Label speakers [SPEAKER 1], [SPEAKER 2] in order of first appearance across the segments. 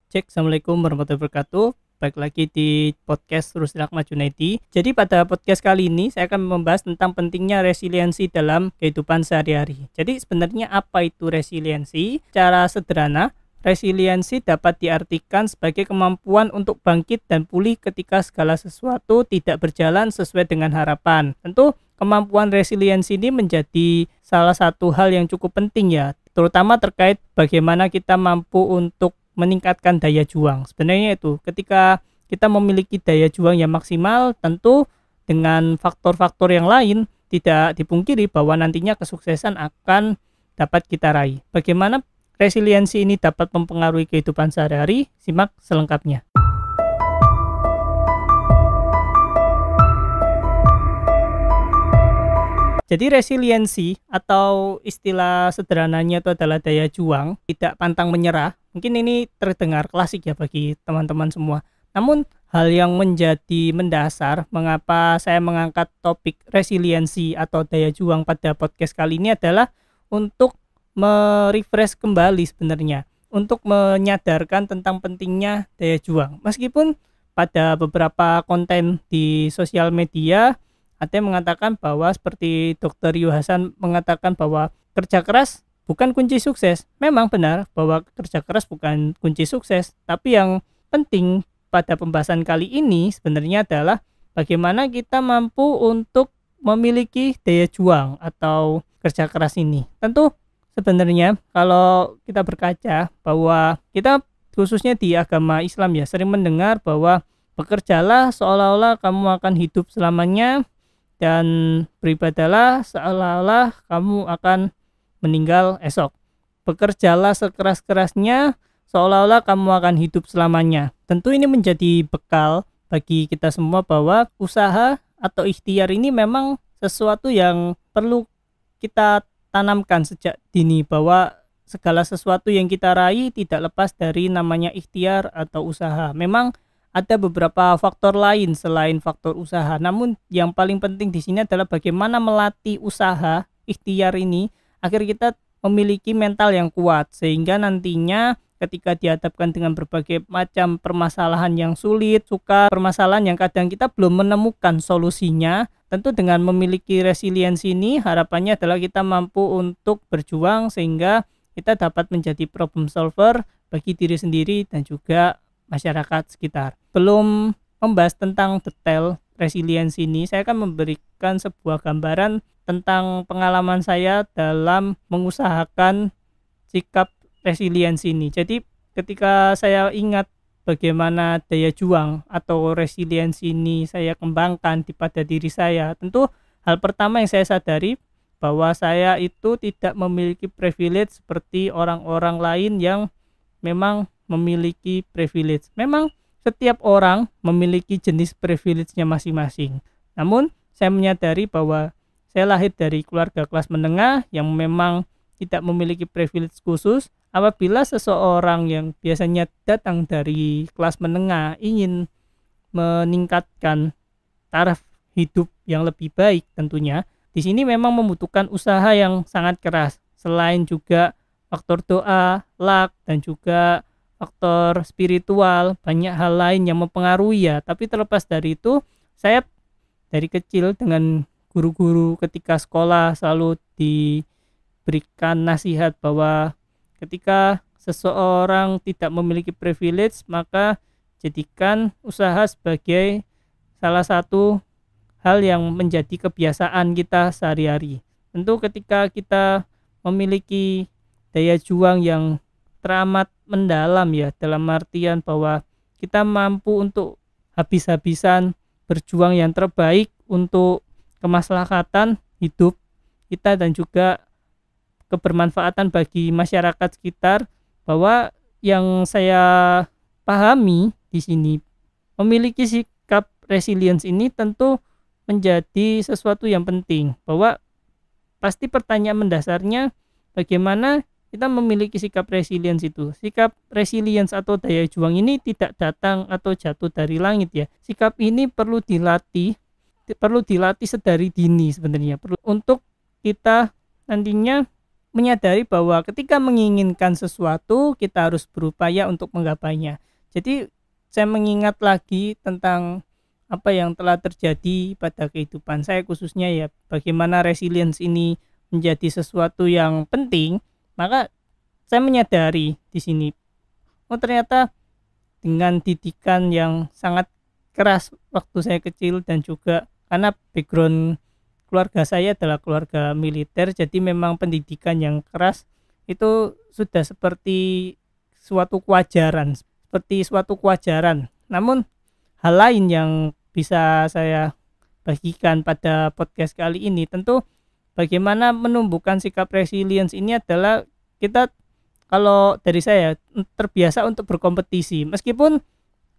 [SPEAKER 1] Cek, Assalamualaikum warahmatullahi wabarakatuh. Baik lagi di podcast Terus Rahmat Junaidi. Jadi pada podcast kali ini saya akan membahas tentang pentingnya resiliensi dalam kehidupan sehari-hari. Jadi sebenarnya apa itu resiliensi? Secara sederhana, resiliensi dapat diartikan sebagai kemampuan untuk bangkit dan pulih ketika segala sesuatu tidak berjalan sesuai dengan harapan. Tentu kemampuan resiliensi ini menjadi salah satu hal yang cukup penting ya, terutama terkait bagaimana kita mampu untuk meningkatkan daya juang. Sebenarnya itu ketika kita memiliki daya juang yang maksimal, tentu dengan faktor-faktor yang lain tidak dipungkiri bahwa nantinya kesuksesan akan dapat kita raih. Bagaimana resiliensi ini dapat mempengaruhi kehidupan sehari-hari? Simak selengkapnya. Jadi resiliensi atau istilah sederhananya itu adalah daya juang, tidak pantang menyerah. Mungkin ini terdengar klasik ya bagi teman-teman semua. Namun hal yang menjadi mendasar mengapa saya mengangkat topik resiliensi atau daya juang pada podcast kali ini adalah untuk merefresh kembali sebenarnya, untuk menyadarkan tentang pentingnya daya juang. Meskipun pada beberapa konten di sosial media ada yang mengatakan bahwa seperti Dr. Yu Hasan mengatakan bahwa kerja keras bukan kunci sukses. Memang benar bahwa kerja keras bukan kunci sukses, tapi yang penting pada pembahasan kali ini sebenarnya adalah bagaimana kita mampu untuk memiliki daya juang atau kerja keras ini. Tentu sebenarnya kalau kita berkaca bahwa kita khususnya di agama Islam ya sering mendengar bahwa bekerjalah seolah-olah kamu akan hidup selamanya, dan beribadalah seolah-olah kamu akan meninggal esok. Bekerjalah sekeras-kerasnya seolah-olah kamu akan hidup selamanya. Tentu ini menjadi bekal bagi kita semua bahwa usaha atau ikhtiar ini memang sesuatu yang perlu kita tanamkan sejak dini, bahwa segala sesuatu yang kita raih tidak lepas dari namanya ikhtiar atau usaha. Memang ada beberapa faktor lain selain faktor usaha. Namun yang paling penting di sini adalah bagaimana melatih usaha ikhtiar ini agar kita memiliki mental yang kuat, sehingga nantinya ketika dihadapkan dengan berbagai macam permasalahan yang sulit, sukar, permasalahan yang kadang kita belum menemukan solusinya, tentu dengan memiliki resiliensi ini harapannya adalah kita mampu untuk berjuang sehingga kita dapat menjadi problem solver bagi diri sendiri dan juga masyarakat sekitar. Belum membahas tentang detail resiliensi ini, saya akan memberikan sebuah gambaran tentang pengalaman saya dalam mengusahakan sikap resiliensi ini. Jadi ketika saya ingat bagaimana daya juang atau resiliensi ini saya kembangkan pada diri saya, tentu hal pertama yang saya sadari bahwa saya itu tidak memiliki privilege seperti orang-orang lain yang memang memiliki privilege. Memang setiap orang memiliki jenis privilege-nya masing-masing. Namun saya menyadari bahwa saya lahir dari keluarga kelas menengah yang memang tidak memiliki privilege khusus. Apabila seseorang yang biasanya datang dari kelas menengah ingin meningkatkan taraf hidup yang lebih baik, tentunya di sini memang membutuhkan usaha yang sangat keras. Selain juga faktor doa, luck, dan juga faktor spiritual, banyak hal lain yang mempengaruhi ya. Tapi terlepas dari itu, saya dari kecil dengan guru-guru ketika sekolah selalu diberikan nasihat bahwa ketika seseorang tidak memiliki privilege, maka jadikan usaha sebagai salah satu hal yang menjadi kebiasaan kita sehari-hari. Tentu ketika kita memiliki daya juang yang teramat mendalam ya, dalam artian bahwa kita mampu untuk habis-habisan berjuang yang terbaik untuk kemaslahatan hidup kita dan juga kebermanfaatan bagi masyarakat sekitar, bahwa yang saya pahami di sini memiliki sikap resilience ini tentu menjadi sesuatu yang penting, bahwa pasti pertanyaan mendasarnya bagaimana kita memiliki sikap resilience itu. Sikap resilience atau daya juang ini tidak datang atau jatuh dari langit ya. Sikap ini perlu dilatih sedari dini sebenarnya. Perlu untuk kita nantinya menyadari bahwa ketika menginginkan sesuatu kita harus berupaya untuk menggapainya. Jadi saya mengingat lagi tentang apa yang telah terjadi pada kehidupan saya, khususnya ya bagaimana resilience ini menjadi sesuatu yang penting. Maka saya menyadari di sini, oh ternyata dengan didikan yang sangat keras waktu saya kecil, dan juga karena background keluarga saya adalah keluarga militer, jadi memang pendidikan yang keras itu sudah seperti suatu kewajaran. Namun hal lain yang bisa saya bagikan pada podcast kali ini, tentu bagaimana menumbuhkan sikap resilience ini adalah kita, kalau dari saya, terbiasa untuk berkompetisi. Meskipun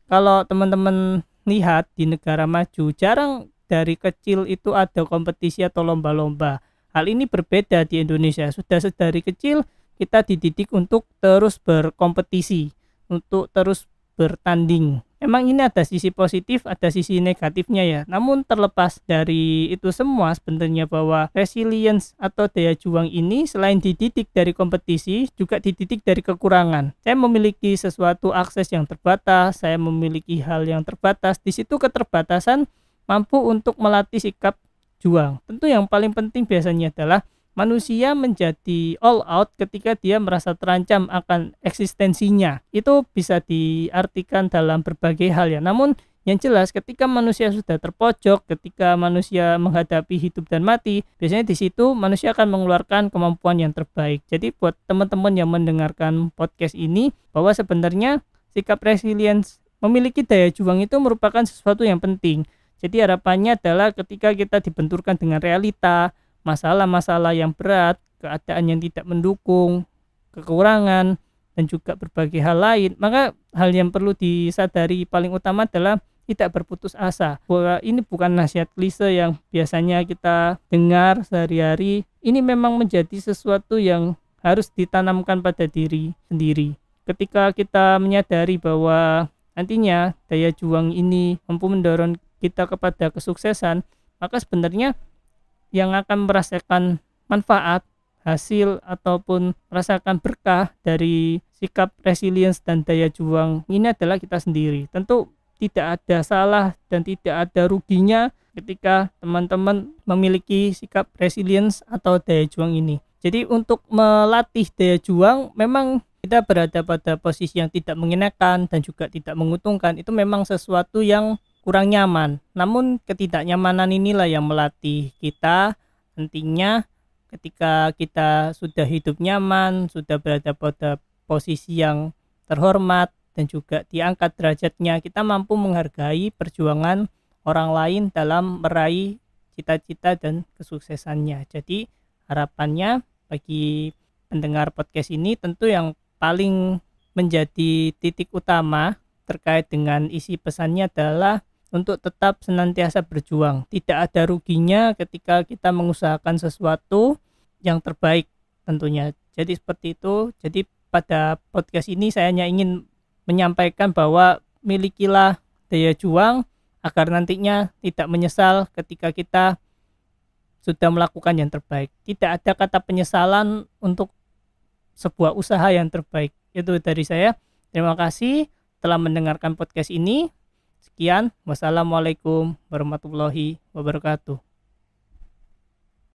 [SPEAKER 1] kalau teman-teman lihat di negara maju, jarang dari kecil itu ada kompetisi atau lomba-lomba. Hal ini berbeda di Indonesia. Sudah sedari kecil kita dididik untuk terus berkompetisi, untuk terus bertanding. Memang ini ada sisi positif, ada sisi negatifnya ya. Namun terlepas dari itu semua, sebenarnya bahwa resilience atau daya juang ini selain dididik dari kompetisi, juga dididik dari kekurangan. Saya memiliki sesuatu akses yang terbatas, saya memiliki hal yang terbatas. Di situ keterbatasan mampu untuk melatih sikap juang. Tentu yang paling penting biasanya adalah manusia menjadi all out ketika dia merasa terancam akan eksistensinya. Itu bisa diartikan dalam berbagai hal ya. Namun yang jelas ketika manusia sudah terpojok, ketika manusia menghadapi hidup dan mati, biasanya di situ manusia akan mengeluarkan kemampuan yang terbaik. Jadi buat teman-teman yang mendengarkan podcast ini, bahwa sebenarnya sikap resilience, memiliki daya juang itu merupakan sesuatu yang penting. Jadi harapannya adalah ketika kita dibenturkan dengan realita, masalah-masalah yang berat, keadaan yang tidak mendukung, kekurangan, dan juga berbagai hal lain, maka hal yang perlu disadari paling utama adalah tidak berputus asa. Bahwa ini bukan nasihat klise yang biasanya kita dengar sehari-hari. Ini memang menjadi sesuatu yang harus ditanamkan pada diri sendiri. Ketika kita menyadari bahwa nantinya daya juang ini mampu mendorong kita kepada kesuksesan, maka sebenarnya yang akan merasakan manfaat, hasil, ataupun merasakan berkah dari sikap resilience dan daya juang ini adalah kita sendiri. Tentu tidak ada salah dan tidak ada ruginya ketika teman-teman memiliki sikap resilience atau daya juang ini. Jadi untuk melatih daya juang, memang kita berada pada posisi yang tidak mengenakan dan juga tidak menguntungkan. Itu memang sesuatu yang kurang nyaman. Namun ketidaknyamanan inilah yang melatih kita nantinya ketika kita sudah hidup nyaman, sudah berada pada posisi yang terhormat dan juga diangkat derajatnya, kita mampu menghargai perjuangan orang lain dalam meraih cita-cita dan kesuksesannya. Jadi harapannya bagi pendengar podcast ini, tentu yang paling menjadi titik utama terkait dengan isi pesannya adalah untuk tetap senantiasa berjuang. Tidak ada ruginya ketika kita mengusahakan sesuatu yang terbaik tentunya. Jadi seperti itu. Jadi pada podcast ini saya hanya ingin menyampaikan bahwa milikilah daya juang agar nantinya tidak menyesal ketika kita sudah melakukan yang terbaik. Tidak ada kata penyesalan untuk sebuah usaha yang terbaik. Itu dari saya. Terima kasih telah mendengarkan podcast ini. Sekian, wassalamualaikum warahmatullahi wabarakatuh.